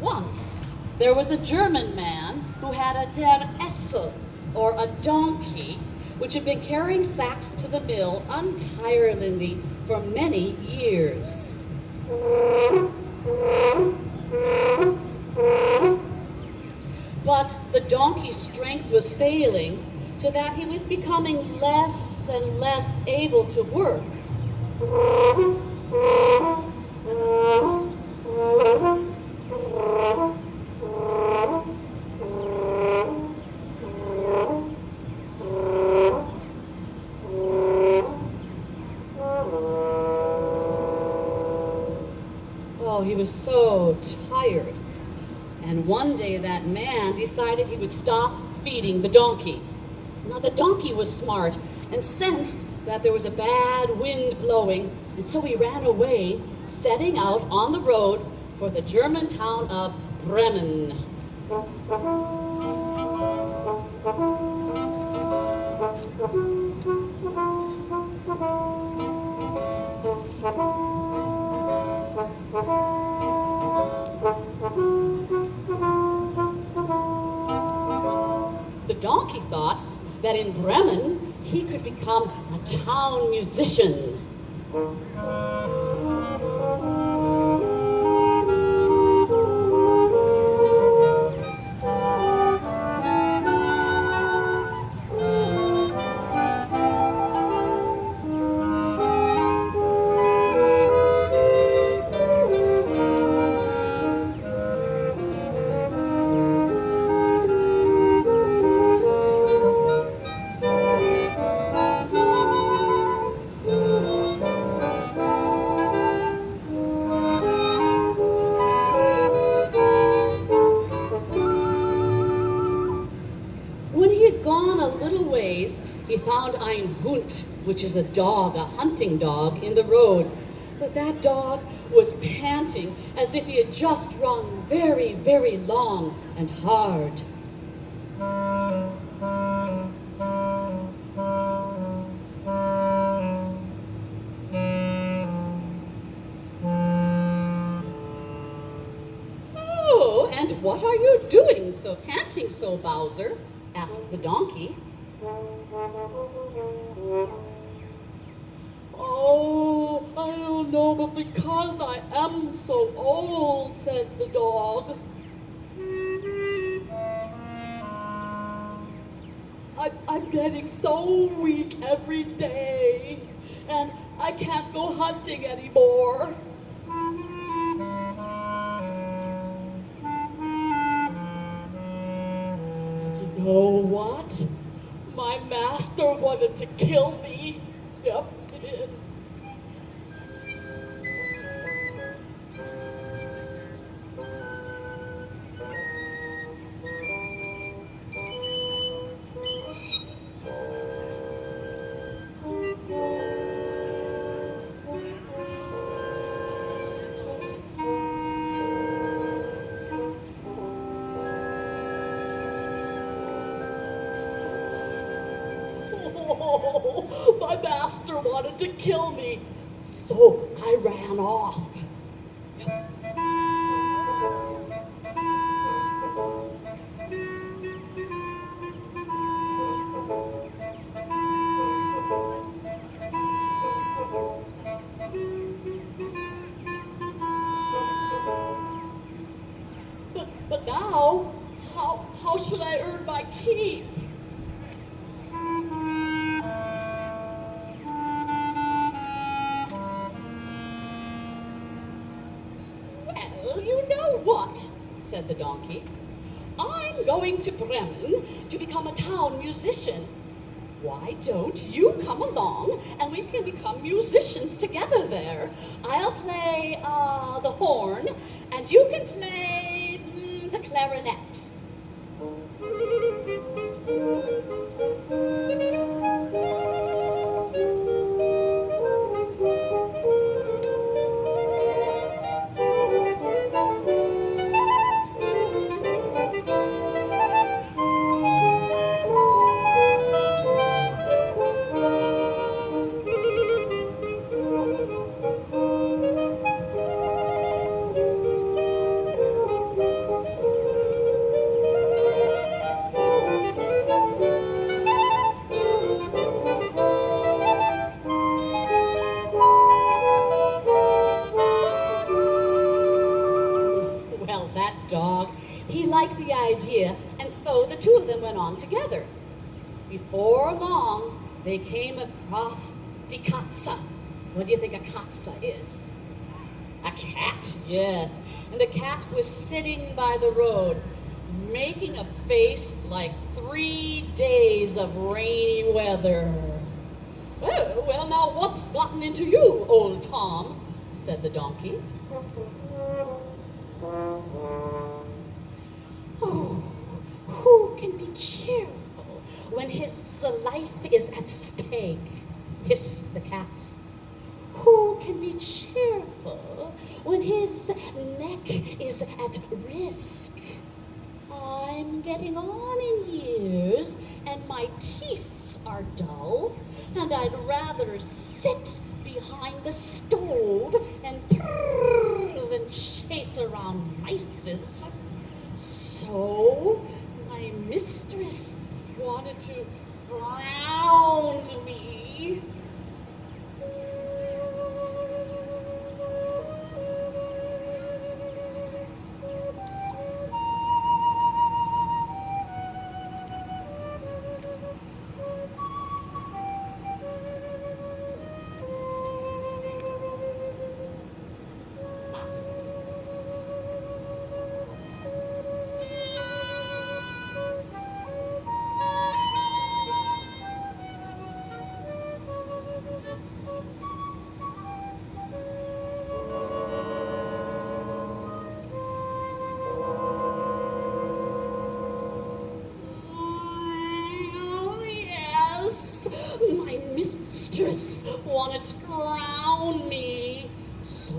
Once, there was a German man who had a der Esel, or a donkey, which had been carrying sacks to the mill untiringly for many years. But the donkey's strength was failing, so that he was becoming less and less able to work. Oh, he was so tired. And one day that man decided he would stop feeding the donkey. Now the donkey was smart and sensed that there was a bad wind blowing, and so he ran away, setting out on the road for the German town of Bremen. The donkey thought that in Bremen he could become a town musician. He found ein Hund, which is a dog, a hunting dog, in the road. But that dog was panting as if he had just run very, very long and hard. Oh, and what are you doing so panting so, Bowser? Asked the donkey. Oh, I don't know, but because I am so old, said the dog. I'm getting so weak every day, and I can't go hunting anymore. You know what? My master wanted to kill me. Yep, he did. Oh, my master wanted to kill me, so I ran off. But now, how should I earn my keep? Well, you know what, said the donkey. I'm going to Bremen to become a town musician. Why don't you come along and we can become musicians together there? I'll play the horn and you can play the clarinet. that dog. He liked the idea, and so the two of them went on together. Before long, they came across die Katze. What do you think a Katze is? A cat, yes. And the cat was sitting by the road, making a face like 3 days of rainy weather. "Oh, well, now what's gotten into you, old Tom?" said the donkey. "Oh, who can be cheerful when his life is at stake?" hissed the cat. "Who can be cheerful when his neck is at risk? I'm getting on in years, and my teeth are dull, and I'd rather sit behind the stove and purr than chase around mices. So my mistress wanted to ground me." My mistress wanted to drown me, so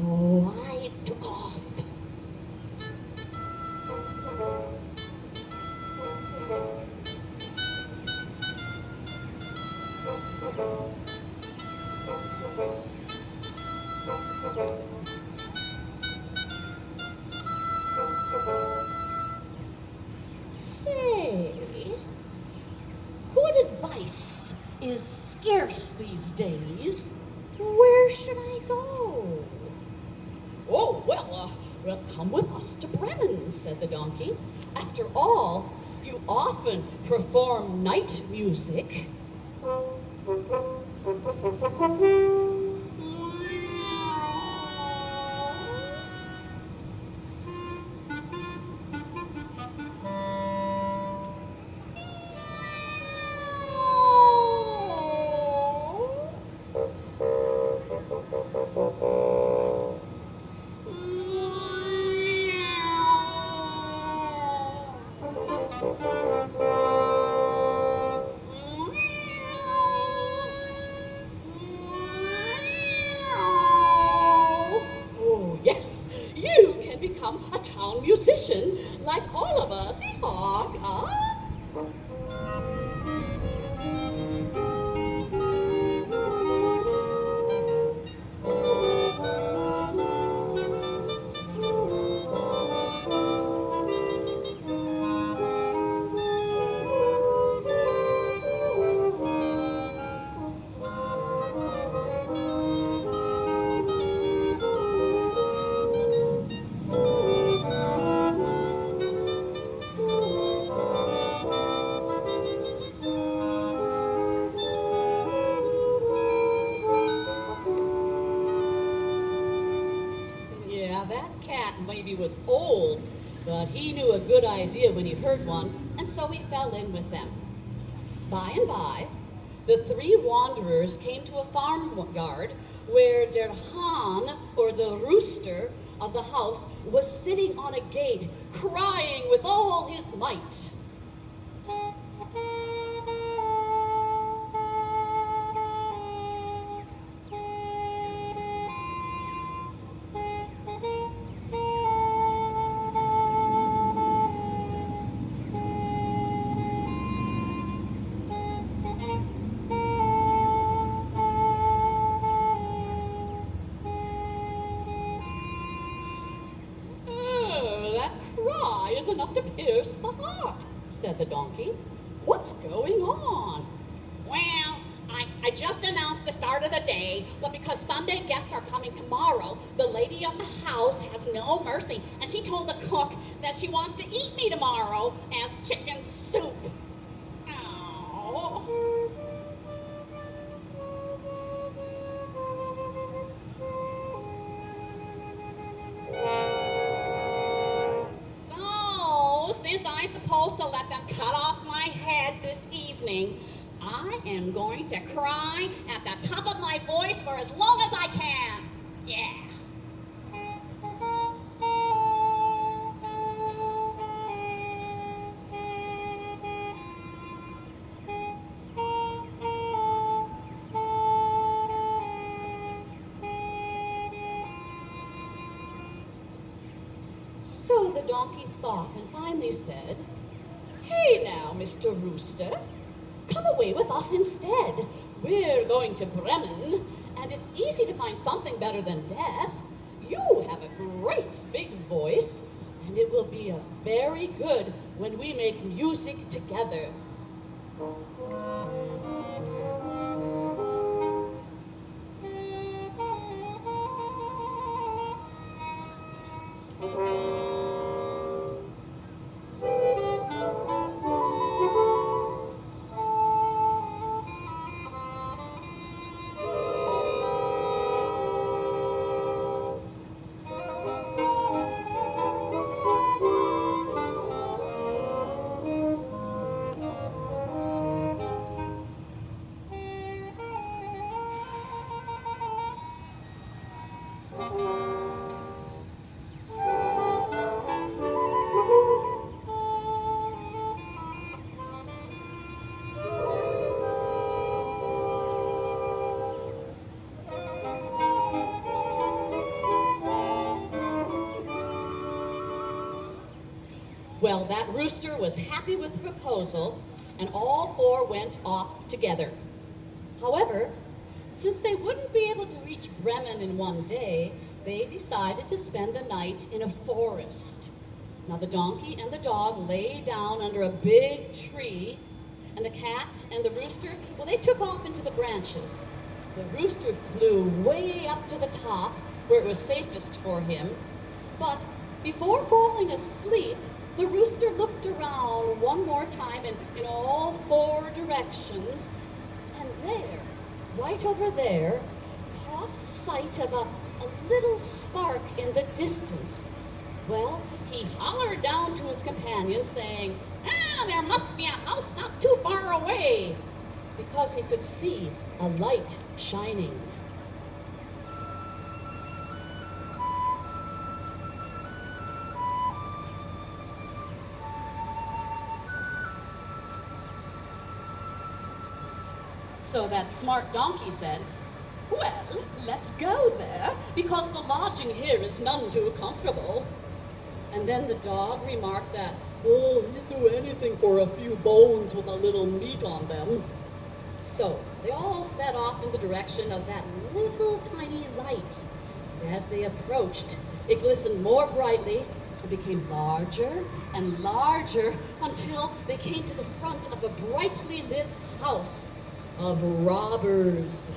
I took off. Say, good advice is scarce these days. Where should I go? "Oh, well, come with us to Bremen," said the donkey. "After all, you often perform night music." Yes, you can become a town musician like all of us. That cat maybe was old, but he knew a good idea when he heard one, and so he fell in with them. By and by, the three wanderers came to a farmyard where der Hahn, or the rooster of the house, was sitting on a gate, crying with all his might. Enough to pierce the heart, said the donkey. What's going on? Well, I just announced the start of the day, but because Sunday guests are coming tomorrow, the lady of the house has no mercy, and she told the cook that she wants to eat me tomorrow as chicken soup. Oh. So, since I'm supposed to let them cut off my head this evening, I am going to cry at the top of my voice for as long as I can. Yeah. So the donkey thought and finally said, "Hey now, Mr. Rooster, come away with us instead. We're going to Bremen, and it's easy to find something better than death. You have a great big voice, and it will be very good when we make music together." Well, that rooster was happy with the proposal, and all four went off together. However, since they wouldn't be able to reach Bremen in one day, they decided to spend the night in a forest. Now the donkey and the dog lay down under a big tree, and the cat and the rooster, well, they took off into the branches. The rooster flew way up to the top, where it was safest for him, but before falling asleep, the rooster looked around one more time in all four directions, and there, right over there, caught sight of a little spark in the distance. Well, he hollered down to his companions saying, there must be a house not too far away," because he could see a light shining. So that smart donkey said, "Well, let's go there, because the lodging here is none too comfortable." And then the dog remarked that, he'd do anything for a few bones with a little meat on them. So they all set off in the direction of that little tiny light. And as they approached, it glistened more brightly and became larger and larger until they came to the front of a brightly lit house of robbers.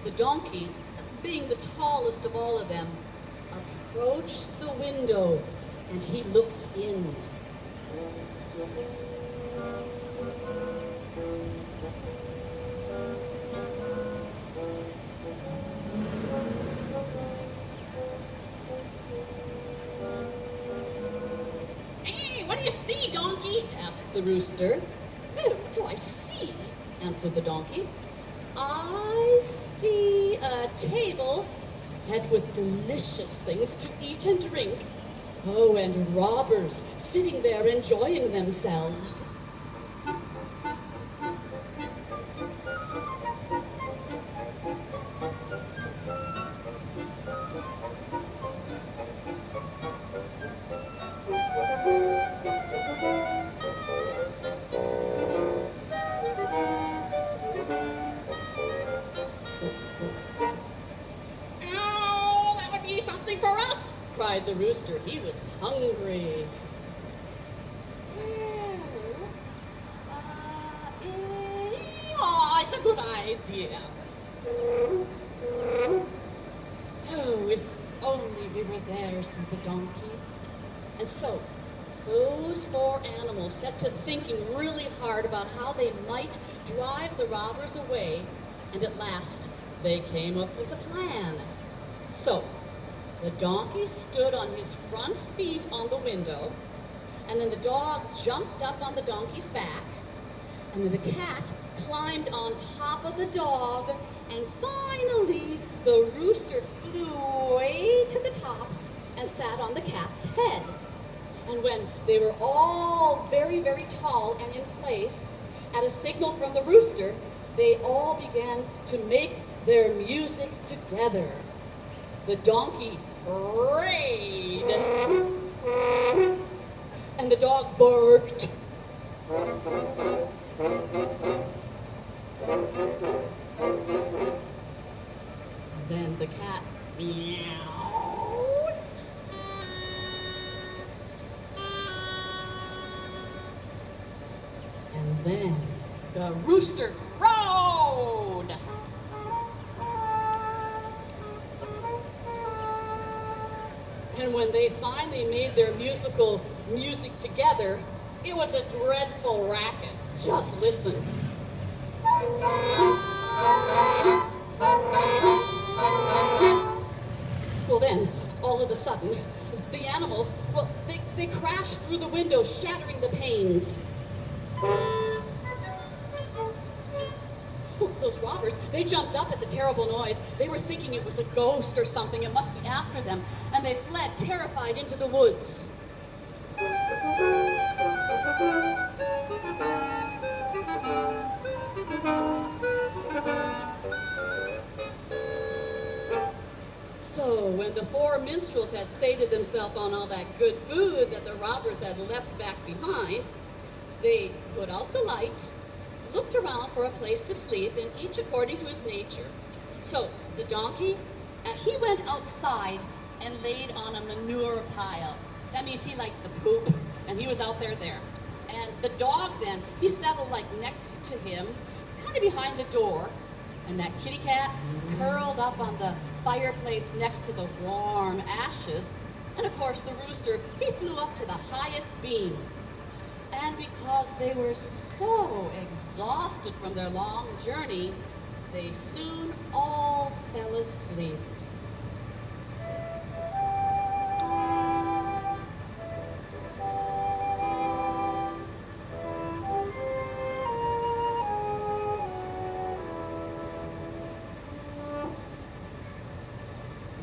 The donkey, being the tallest of all of them, approached the window and he looked in. "Hey, what do you see, donkey?" asked the rooster. "Oh, what do I see?" answered the donkey. "I see a table set with delicious things to eat and drink. Oh, and robbers sitting there enjoying themselves." sighed the rooster. He was hungry. It's a good idea. Oh, if only we were there, said the donkey. And so, those four animals set to thinking really hard about how they might drive the robbers away, and at last they came up with a plan. So, the donkey stood on his front feet on the window, and then the dog jumped up on the donkey's back, and then the cat climbed on top of the dog, and finally the rooster flew way to the top and sat on the cat's head. And when they were all very, very tall and in place, at a signal from the rooster, they all began to make their music together. The donkey brayed, and the dog barked. And then the cat meowed. And then the rooster crowed. And when they finally made their music together, it was a dreadful racket. Just listen. Well then, all of a sudden, the animals, they crashed through the window, shattering the panes. Those robbers, they jumped up at the terrible noise. They were thinking it was a ghost or something. It must be after them. And they fled, terrified, into the woods. So when the four minstrels had sated themselves on all that good food that the robbers had left back behind, they put out the lights, looked around for a place to sleep, and each according to his nature. So the donkey, he went outside and laid on a manure pile. That means he liked the poop, and he was out there. And the dog then, he settled like next to him, kind of behind the door, and that kitty cat curled up on the fireplace next to the warm ashes. And of course the rooster, he flew up to the highest beam. And because they were so exhausted from their long journey, they soon all fell asleep.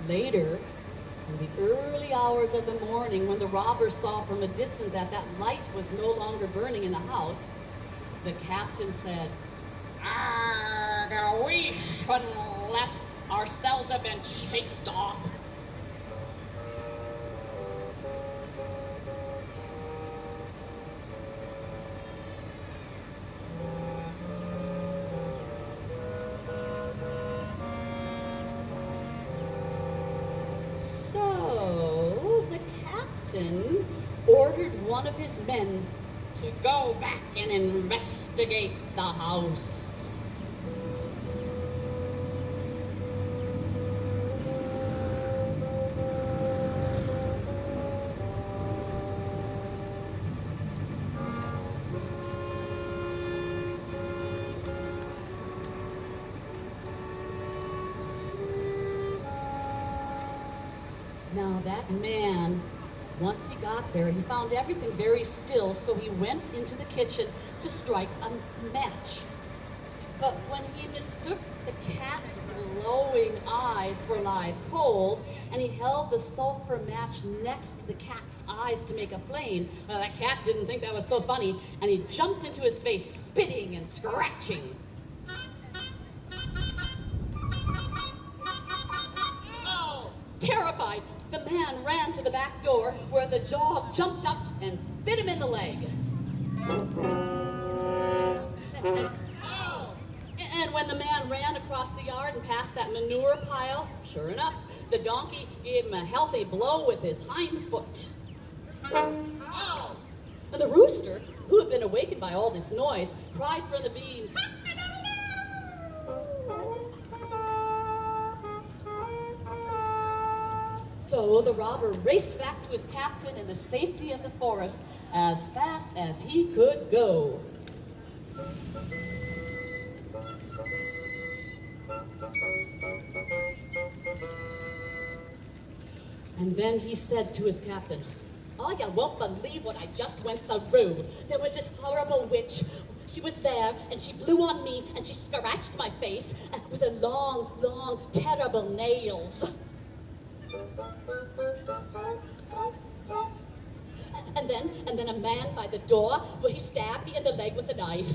Later, in the early hours of the morning, when the robbers saw from a distance that light was no longer burning in the house, the captain said, "We shouldn't let ourselves have been chased off." Ordered one of his men to go back and investigate the house. Now that man, once he got there, he found everything very still, so he went into the kitchen to strike a match. But when he mistook the cat's glowing eyes for live coals, and he held the sulfur match next to the cat's eyes to make a flame, well, that cat didn't think that was so funny, and he jumped into his face, spitting and scratching. Oh, terrified, the man ran to the back door where the dog jumped up and bit him in the leg. And when the man ran across the yard and past that manure pile, sure enough, the donkey gave him a healthy blow with his hind foot. Oh! And the rooster, who had been awakened by all this noise, cried from the beam, So the robber raced back to his captain in the safety of the forest as fast as he could go. And then he said to his captain, "Oh, you won't believe what I just went through. There was this horrible witch. She was there, and she blew on me, and she scratched my face with her long, long, terrible nails. And then a man by the door, where he stabbed me in the leg with a knife.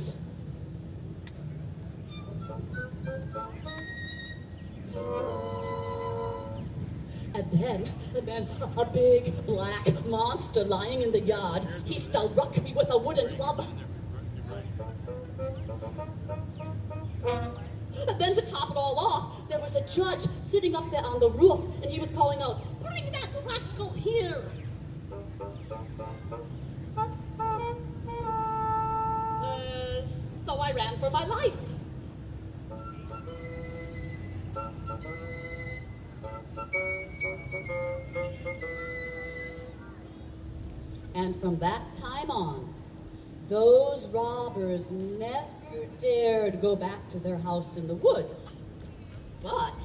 And then a big black monster lying in the yard. He struck me with a wooden club. And then to top it all off, there was a judge sitting up there on the roof, and he was calling out, "Bring that rascal here!" So I ran for my life. And from that time on, those robbers never dared go back to their house in the woods. But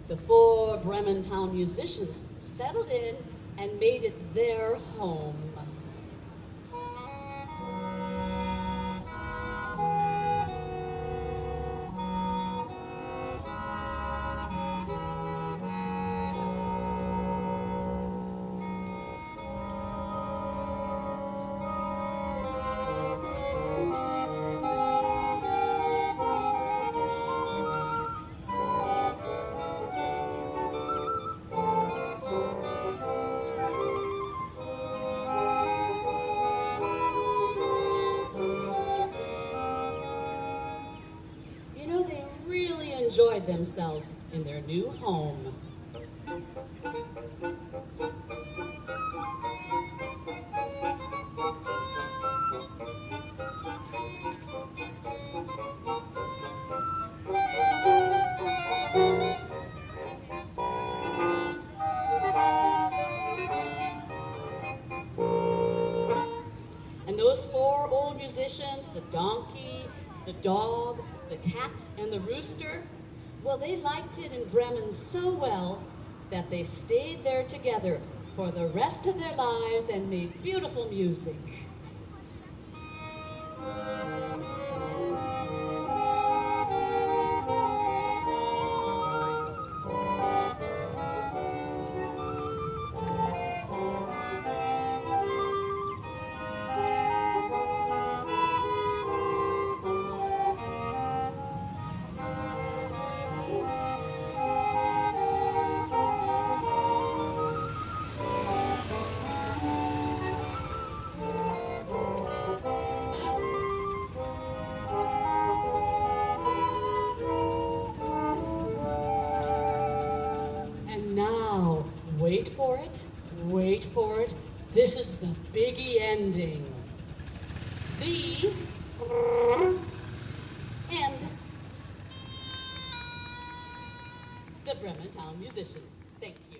the 4 Bremen town musicians settled in and made it their home. Enjoyed themselves in their new home. And those 4 old musicians, the donkey, the dog, the cat, and the rooster, well, they liked it in Bremen so well that they stayed there together for the rest of their lives and made beautiful music. Wait for it. This is the biggie ending. The end. The Bremen Town Musicians. Thank you.